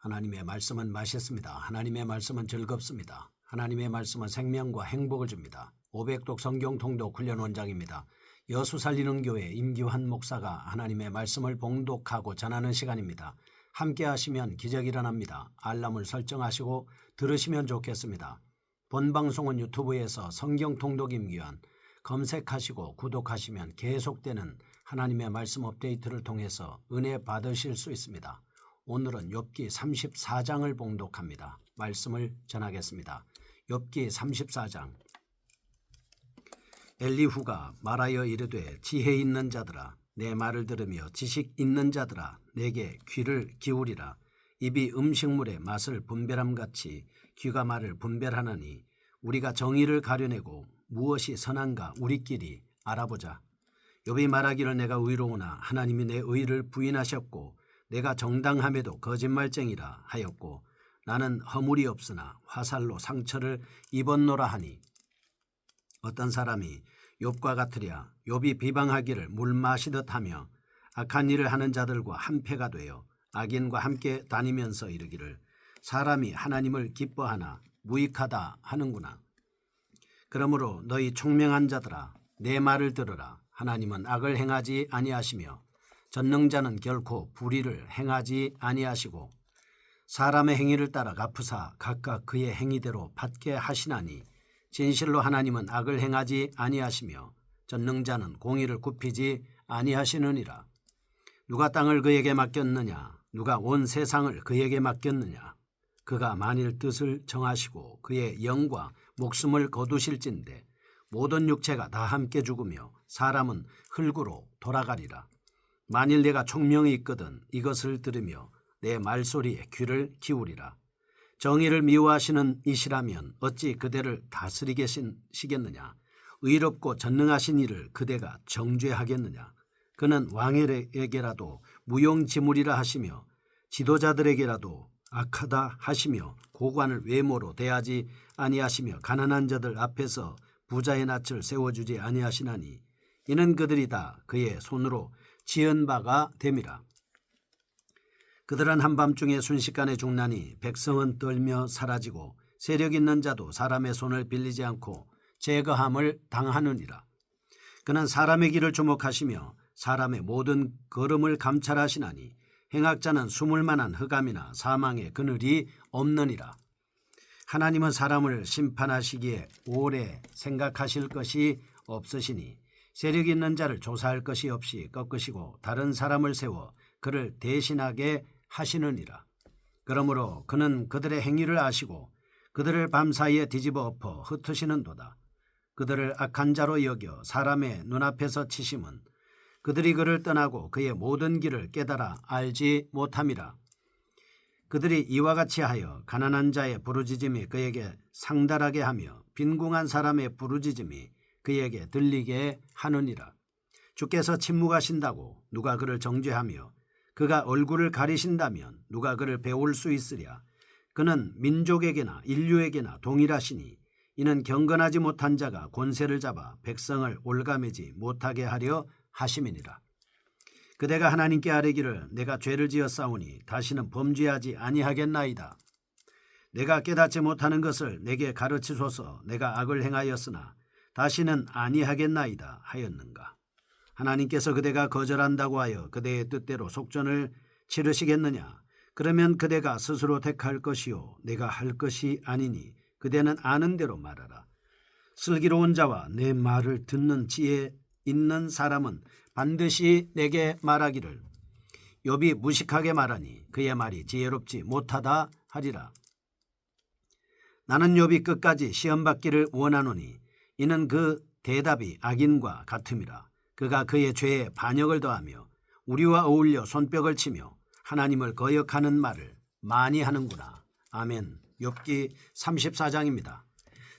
하나님의 말씀은 맛있습니다. 하나님의 말씀은 즐겁습니다. 하나님의 말씀은 생명과 행복을 줍니다. 500독 성경 통독 훈련 원장입니다. 여수 살리는 교회 임기환 목사가 하나님의 말씀을 봉독하고 전하는 시간입니다. 함께 하시면 기적이 일어납니다. 알람을 설정하시고 들으시면 좋겠습니다. 본 방송은 유튜브에서 성경 통독 임기환 검색하시고 구독하시면 계속되는 하나님의 말씀 업데이트를 통해서 은혜 받으실 수 있습니다. 오늘은 욥기 34장을 봉독합니다. 말씀을 전하겠습니다. 욥기 34장. 엘리후가 말하여 이르되 지혜 있는 자들아 내 말을 들으며 지식 있는 자들아 내게 귀를 기울이라. 입이 음식물의 맛을 분별함같이 귀가 말을 분별하느니 우리가 정의를 가려내고 무엇이 선한가 우리끼리 알아보자. 욥이 말하기를 내가 의로우나 하나님이 내 의를 부인하셨고 내가 정당함에도 거짓말쟁이라 하였고 나는 허물이 없으나 화살로 상처를 입었노라 하니 어떤 사람이 욥과 같으랴. 욥이 비방하기를 물 마시듯 하며 악한 일을 하는 자들과 한패가 되어 악인과 함께 다니면서 이르기를 사람이 하나님을 기뻐하나 무익하다 하는구나. 그러므로 너희 총명한 자들아 내 말을 들으라. 하나님은 악을 행하지 아니하시며 전능자는 결코 불의를 행하지 아니하시고 사람의 행위를 따라 갚으사 각각 그의 행위대로 받게 하시나니 진실로 하나님은 악을 행하지 아니하시며 전능자는 공의를 굽히지 아니하시느니라. 누가 땅을 그에게 맡겼느냐? 누가 온 세상을 그에게 맡겼느냐? 그가 만일 뜻을 정하시고 그의 영과 목숨을 거두실진데 모든 육체가 다 함께 죽으며 사람은 흙으로 돌아가리라. 만일 내가 총명이 있거든 이것을 들으며 내 말소리에 귀를 기울이라. 정의를 미워하시는 이시라면 어찌 그대를 다스리겠느냐? 의롭고 전능하신 이를 그대가 정죄하겠느냐? 그는 왕에게라도 무용지물이라 하시며 지도자들에게라도 악하다 하시며 고관을 외모로 대하지 아니하시며 가난한 자들 앞에서 부자의 낯을 세워주지 아니하시나니 이는 그들이 다 그의 손으로 지은 바가 됨이라. 그들은 한밤중에 순식간에 죽나니 백성은 떨며 사라지고 세력 있는 자도 사람의 손을 빌리지 않고 제거함을 당하느니라. 그는 사람의 길을 주목하시며 사람의 모든 걸음을 감찰하시나니 행악자는 숨을 만한 흑암이나 사망의 그늘이 없느니라. 하나님은 사람을 심판하시기에 오래 생각하실 것이 없으시니 세력 있는 자를 조사할 것이 없이 꺾으시고 다른 사람을 세워 그를 대신하게 하시느니라. 그러므로 그는 그들의 행위를 아시고 그들을 밤사이에 뒤집어 엎어 흩으시는도다. 그들을 악한 자로 여겨 사람의 눈앞에서 치심은 그들이 그를 떠나고 그의 모든 길을 깨달아 알지 못함이라. 그들이 이와 같이 하여 가난한 자의 부르짖음이 그에게 상달하게 하며 빈궁한 사람의 부르짖음이 그에게 들리게 하느니라. 주께서 침묵하신다고 누가 그를 정죄하며 그가 얼굴을 가리신다면 누가 그를 배울 수 있으랴. 그는 민족에게나 인류에게나 동일하시니 이는 경건하지 못한 자가 권세를 잡아 백성을 올가매지 못하게 하려 하심이니라. 그대가 하나님께 아뢰기를 내가 죄를 지었사오니 다시는 범죄하지 아니하겠나이다. 내가 깨닫지 못하는 것을 내게 가르치소서. 내가 악을 행하였으나 다시는 아니하겠나이다 하였는가. 하나님께서 그대가 거절한다고 하여 그대의 뜻대로 속전을 치르시겠느냐. 그러면 그대가 스스로 택할 것이요 내가 할 것이 아니니 그대는 아는 대로 말하라. 슬기로운 자와 내 말을 듣는 지혜 있는 사람은 반드시 내게 말하기를 욥이 무식하게 말하니 그의 말이 지혜롭지 못하다 하리라. 나는 욥이 끝까지 시험받기를 원하노니 이는 그 대답이 악인과 같음이라. 그가 그의 죄에 반역을 더하며 우리와 어울려 손뼉을 치며 하나님을 거역하는 말을 많이 하는구나. 아멘. 욥기 34장입니다.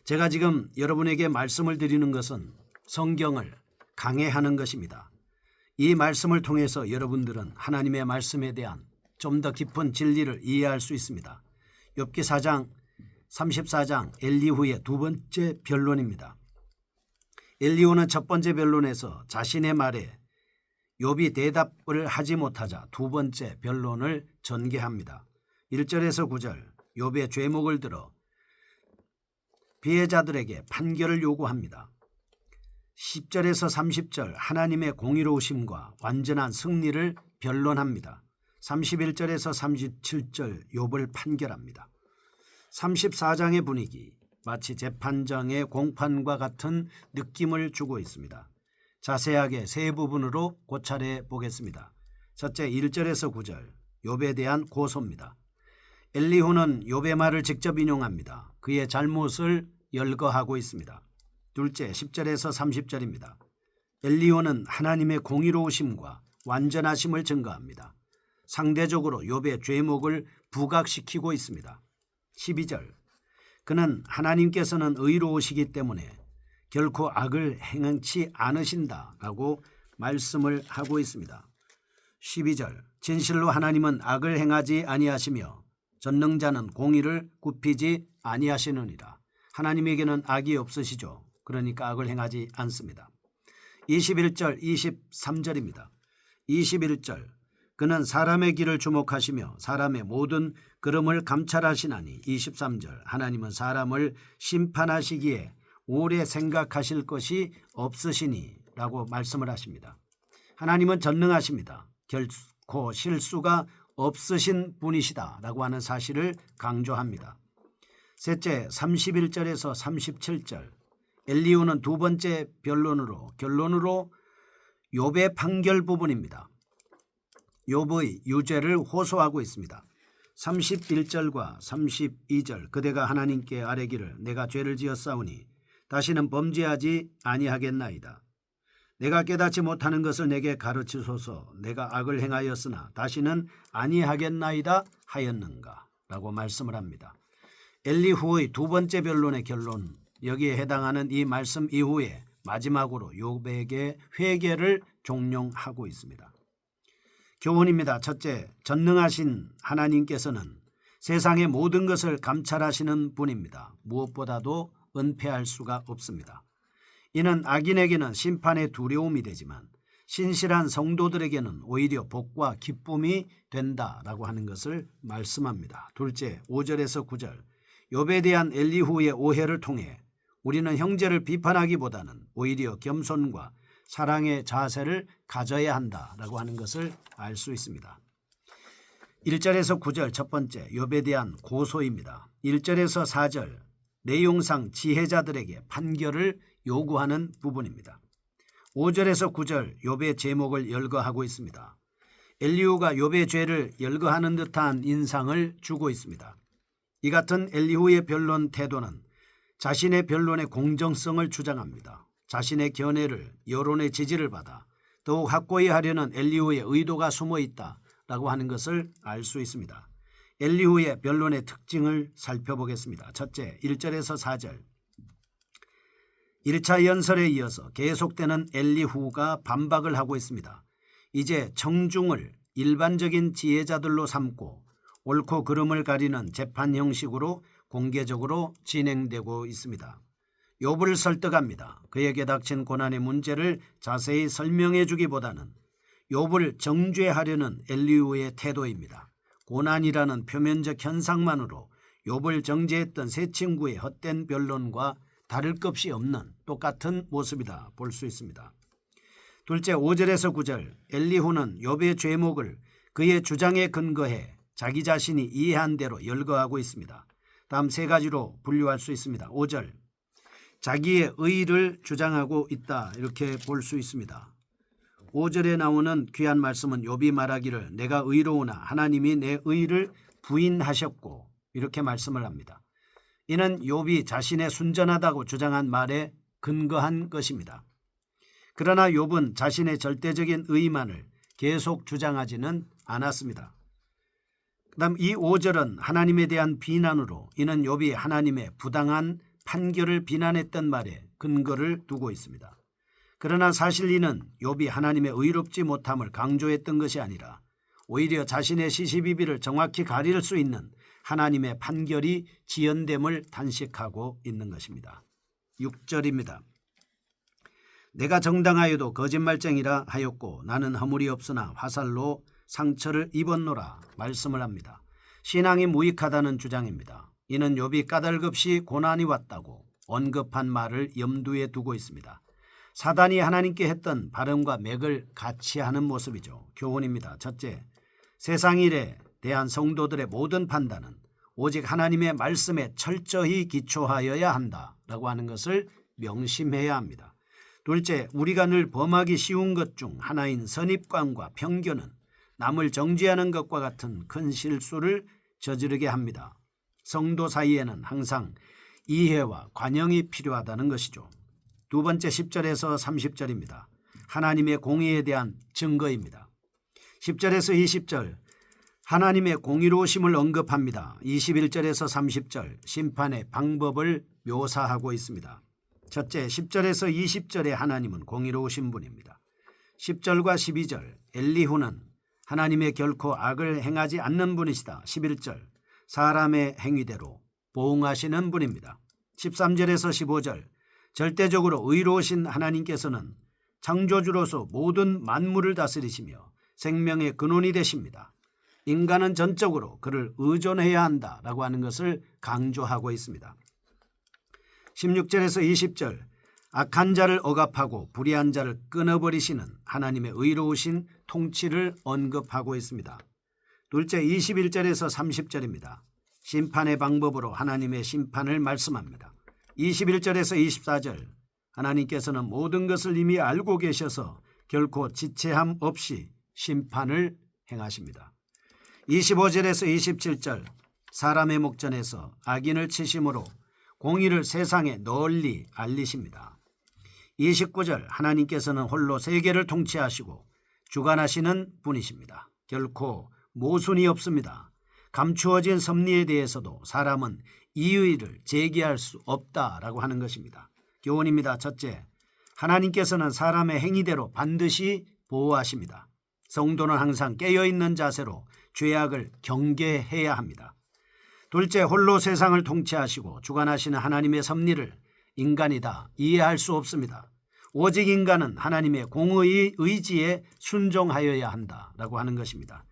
제가 지금 여러분에게 말씀을 드리는 것은 성경을 강해하는 것입니다. 이 말씀을 통해서 여러분들은 하나님의 말씀에 대한 좀 더 깊은 진리를 이해할 수 있습니다. 욥기 4장 34장 엘리후의 두 번째 변론입니다. 엘리후는 첫 번째 변론에서 자신의 말에 욥이 대답을 하지 못하자 두 번째 변론을 전개합니다. 1절에서 9절 욥의 죄목을 들어 피해자들에게 판결을 요구합니다. 10절에서 30절 하나님의 공의로우심과 완전한 승리를 변론합니다. 31절에서 37절 욥을 판결합니다. 34장의 분위기 마치 재판장의 공판과 같은 느낌을 주고 있습니다. 자세하게 세 부분으로 고찰해 보겠습니다. 첫째 1절에서 9절 욥에 대한 고소입니다. 엘리후는 욥의 말을 직접 인용합니다. 그의 잘못을 열거하고 있습니다. 둘째 10절에서 30절입니다. 엘리후는 하나님의 공의로우심과 완전하심을 증거합니다. 상대적으로 욥의 죄목을 부각시키고 있습니다. 12절 그는 하나님께서는 의로우시기 때문에 결코 악을 행치 않으신다라고 말씀을 하고 있습니다. 12절 진실로 하나님은 악을 행하지 아니하시며 전능자는 공의를 굽히지 아니하시느니라. 하나님에게는 악이 없으시죠. 그러니까 악을 행하지 않습니다. 21절 23절입니다. 21절 그는 사람의 길을 주목하시며 사람의 모든 걸음을 감찰하시나니 23절 하나님은 사람을 심판하시기에 오래 생각하실 것이 없으시니 라고 말씀을 하십니다. 하나님은 전능하십니다. 결코 실수가 없으신 분이시다 라고 하는 사실을 강조합니다. 셋째 31절에서 37절 엘리후는 두 번째 결론으로 욥의 판결 부분입니다. 욥의 유죄를 호소하고 있습니다. 31절과 32절 그대가 하나님께 아뢰기를 내가 죄를 지었사오니 다시는 범죄하지 아니하겠나이다. 내가 깨닫지 못하는 것을 내게 가르치소서. 내가 악을 행하였으나 다시는 아니하겠나이다 하였는가 라고 말씀을 합니다. 엘리후의 두 번째 변론의 결론 여기에 해당하는 이 말씀 이후에 마지막으로 욥에게 회개를 종용하고 있습니다. 교훈입니다. 첫째, 전능하신 하나님께서는 세상의 모든 것을 감찰하시는 분입니다. 무엇보다도 은폐할 수가 없습니다. 이는 악인에게는 심판의 두려움이 되지만 신실한 성도들에게는 오히려 복과 기쁨이 된다라고 하는 것을 말씀합니다. 둘째, 5절에서 9절 욥에 대한 엘리후의 오해를 통해 우리는 형제를 비판하기보다는 오히려 겸손과 사랑의 자세를 가져야 한다라고 하는 것을 알 수 있습니다. 1절에서 9절 첫 번째 욥에 대한 고소입니다. 1절에서 4절 내용상 지혜자들에게 판결을 요구하는 부분입니다. 5절에서 9절 욥의 제목을 열거하고 있습니다. 엘리후가 욥의 죄를 열거하는 듯한 인상을 주고 있습니다. 이 같은 엘리후의 변론 태도는 자신의 변론의 공정성을 주장합니다. 자신의 견해를 여론의 지지를 받아 더욱 확고히 하려는 엘리후의 의도가 숨어 있다라고 하는 것을 알 수 있습니다. 엘리후의 변론의 특징을 살펴보겠습니다. 첫째, 1절에서 4절 1차 연설에 이어서 계속되는 엘리후가 반박을 하고 있습니다. 이제 청중을 일반적인 지혜자들로 삼고 옳고 그름을 가리는 재판 형식으로 공개적으로 진행되고 있습니다. 욥을 설득합니다. 그에게 닥친 고난의 문제를 자세히 설명해 주기보다는 욥을 정죄하려는 엘리후의 태도입니다. 고난이라는 표면적 현상만으로 욥을 정죄했던 세 친구의 헛된 변론과 다를 것이 없는 똑같은 모습이다 볼 수 있습니다. 둘째 5절에서 9절 엘리후는 욥의 죄목을 그의 주장에 근거해 자기 자신이 이해한 대로 열거하고 있습니다. 다음 세 가지로 분류할 수 있습니다. 5절 자기의 의를 주장하고 있다 이렇게 볼 수 있습니다. 5절에 나오는 귀한 말씀은 욥이 말하기를 내가 의로우나 하나님이 내 의를 부인하셨고 이렇게 말씀을 합니다. 이는 욥이 자신의 순전하다고 주장한 말에 근거한 것입니다. 그러나 욥은 자신의 절대적인 의만을 계속 주장하지는 않았습니다. 그다음 이 5절은 하나님에 대한 비난으로 이는 욥이 하나님의 부당한 판결을 비난했던 말에 근거를 두고 있습니다. 그러나 사실 이는 욥이 하나님의 의롭지 못함을 강조했던 것이 아니라 오히려 자신의 시시비비를 정확히 가릴 수 있는 하나님의 판결이 지연됨을 단식하고 있는 것입니다. 6절입니다. 내가 정당하여도 거짓말쟁이라 하였고 나는 허물이 없으나 화살로 상처를 입었노라 말씀을 합니다. 신앙이 무익하다는 주장입니다. 이는 욥이 까닭없이 고난이 왔다고 언급한 말을 염두에 두고 있습니다. 사단이 하나님께 했던 발언과 맥을 같이 하는 모습이죠. 교훈입니다. 첫째, 세상 일에 대한 성도들의 모든 판단은 오직 하나님의 말씀에 철저히 기초하여야 한다라고 하는 것을 명심해야 합니다. 둘째, 우리가 늘 범하기 쉬운 것 중 하나인 선입관과 편견은 남을 정죄하는 것과 같은 큰 실수를 저지르게 합니다. 성도 사이에는 항상 이해와 관용이 필요하다는 것이죠. 두 번째 10절에서 30절입니다. 하나님의 공의에 대한 증거입니다. 10절에서 20절 하나님의 공의로우심을 언급합니다. 21절에서 30절 심판의 방법을 묘사하고 있습니다. 첫째 10절에서 20절에 하나님은 공의로우신 분입니다. 10절과 12절 엘리후는 하나님의 결코 악을 행하지 않는 분이시다. 11절 사람의 행위대로 보응하시는 분입니다. 13절에서 15절 절대적으로 의로우신 하나님께서는 창조주로서 모든 만물을 다스리시며 생명의 근원이 되십니다. 인간은 전적으로 그를 의존해야 한다라고 하는 것을 강조하고 있습니다. 16절에서 20절 악한 자를 억압하고 불의한 자를 끊어버리시는 하나님의 의로우신 통치를 언급하고 있습니다. 둘째 21절에서 30절입니다. 심판의 방법으로 하나님의 심판을 말씀합니다. 21절에서 24절 하나님께서는 모든 것을 이미 알고 계셔서 결코 지체함 없이 심판을 행하십니다. 25절에서 27절 사람의 목전에서 악인을 치심으로 공의를 세상에 널리 알리십니다. 29절 하나님께서는 홀로 세계를 통치하시고 주관하시는 분이십니다. 결코 모순이 없습니다. 감추어진 섭리에 대해서도 사람은 이의를 제기할 수 없다라고 하는 것입니다. 교훈입니다. 첫째, 하나님께서는 사람의 행위대로 반드시 보호하십니다. 성도는 항상 깨어있는 자세로 죄악을 경계해야 합니다. 둘째, 홀로 세상을 통치하시고 주관하시는 하나님의 섭리를 인간이 다 이해할 수 없습니다. 오직 인간은 하나님의 공의의 의지에 순종하여야 한다라고 하는 것입니다.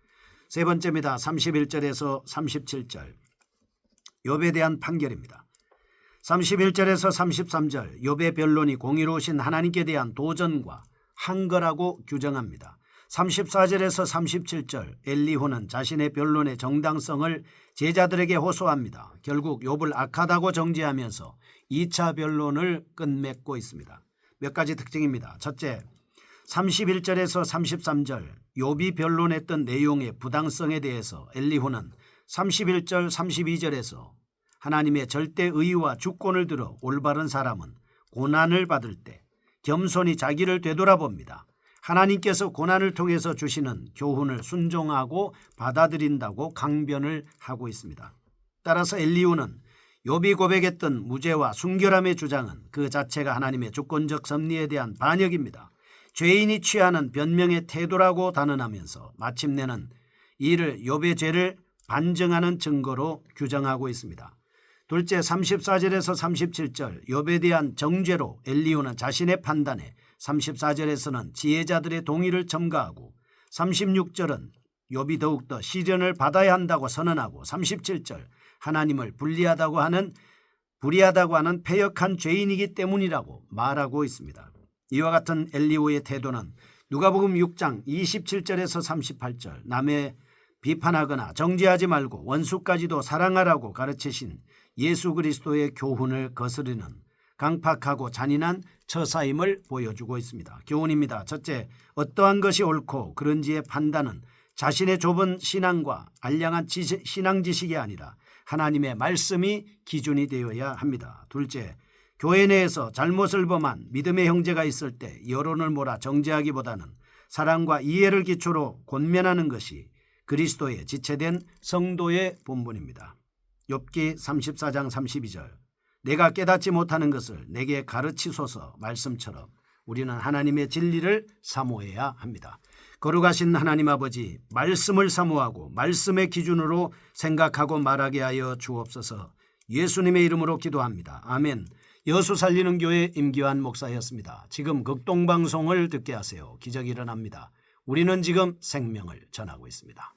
세 번째입니다. 31절에서 37절 욥에 대한 판결입니다. 31절에서 33절 욥의 변론이 공의로우신 하나님께 대한 도전과 항거라고 규정합니다. 34절에서 37절 엘리후는 자신의 변론의 정당성을 제자들에게 호소합니다. 결국 욥을 악하다고 정죄하면서 2차 변론을 끝맺고 있습니다. 몇 가지 특징입니다. 첫째, 31절에서 33절 욥이 변론했던 내용의 부당성에 대해서 엘리후는 31절 32절에서 하나님의 절대 의와 주권을 들어 올바른 사람은 고난을 받을 때 겸손히 자기를 되돌아봅니다. 하나님께서 고난을 통해서 주시는 교훈을 순종하고 받아들인다고 강변을 하고 있습니다. 따라서 엘리후는 욥이 고백했던 무죄와 순결함의 주장은 그 자체가 하나님의 주권적 섭리에 대한 반역입니다. 죄인이 취하는 변명의 태도라고 단언하면서 마침내는 이를 욥의 죄를 반증하는 증거로 규정하고 있습니다. 둘째 34절에서 37절 욥에 대한 정죄로 엘리후는 자신의 판단에 34절에서는 지혜자들의 동의를 첨가하고 36절은 욥이 더욱더 시련을 받아야 한다고 선언하고 37절 하나님을 불리하다고 하는 패역한 죄인이기 때문이라고 말하고 있습니다. 이와 같은 엘리후의 태도는 누가복음 6장 27절에서 38절 남의 비판하거나 정죄하지 말고 원수까지도 사랑하라고 가르치신 예수 그리스도의 교훈을 거스르는 강팍하고 잔인한 처사임을 보여주고 있습니다. 교훈입니다. 첫째, 어떠한 것이 옳고 그런지의 판단은 자신의 좁은 신앙과 알량한 신앙 지식이 아니라 하나님의 말씀이 기준이 되어야 합니다. 둘째, 교회 내에서 잘못을 범한 믿음의 형제가 있을 때 여론을 몰아 정죄하기보다는 사랑과 이해를 기초로 권면하는 것이 그리스도의 지체된 성도의 본분입니다. 욥기 34장 32절 내가 깨닫지 못하는 것을 내게 가르치소서 말씀처럼 우리는 하나님의 진리를 사모해야 합니다. 거룩하신 하나님 아버지, 말씀을 사모하고 말씀의 기준으로 생각하고 말하게 하여 주옵소서. 예수님의 이름으로 기도합니다. 아멘. 여수 살리는 교회 임기환 목사였습니다. 지금 극동방송을 듣게 하세요. 기적이 일어납니다. 우리는 지금 생명을 전하고 있습니다.